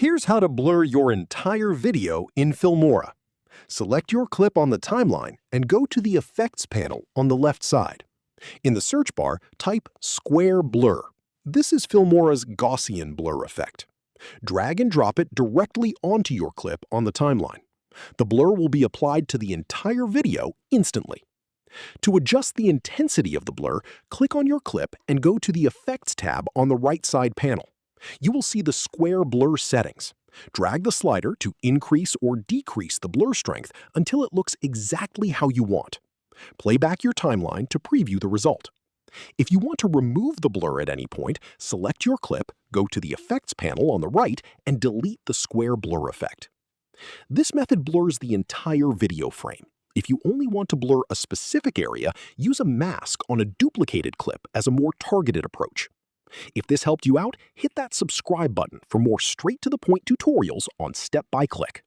Here's how to blur your entire video in Filmora. Select your clip on the timeline and go to the Effects panel on the left side. In the search bar, type Square Blur. This is Filmora's Gaussian blur effect. Drag and drop it directly onto your clip on the timeline. The blur will be applied to the entire video instantly. To adjust the intensity of the blur, click on your clip and go to the Effects tab on the right side panel. You will see the Square Blur settings. Drag the slider to increase or decrease the blur strength until it looks exactly how you want. Play back your timeline to preview the result. If you want to remove the blur at any point, select your clip, go to the Effects panel on the right, and delete the Square Blur effect. This method blurs the entire video frame. If you only want to blur a specific area, use a mask on a duplicated clip as a more targeted approach. If this helped you out, hit that subscribe button for more straight-to-the-point tutorials on step-by-click.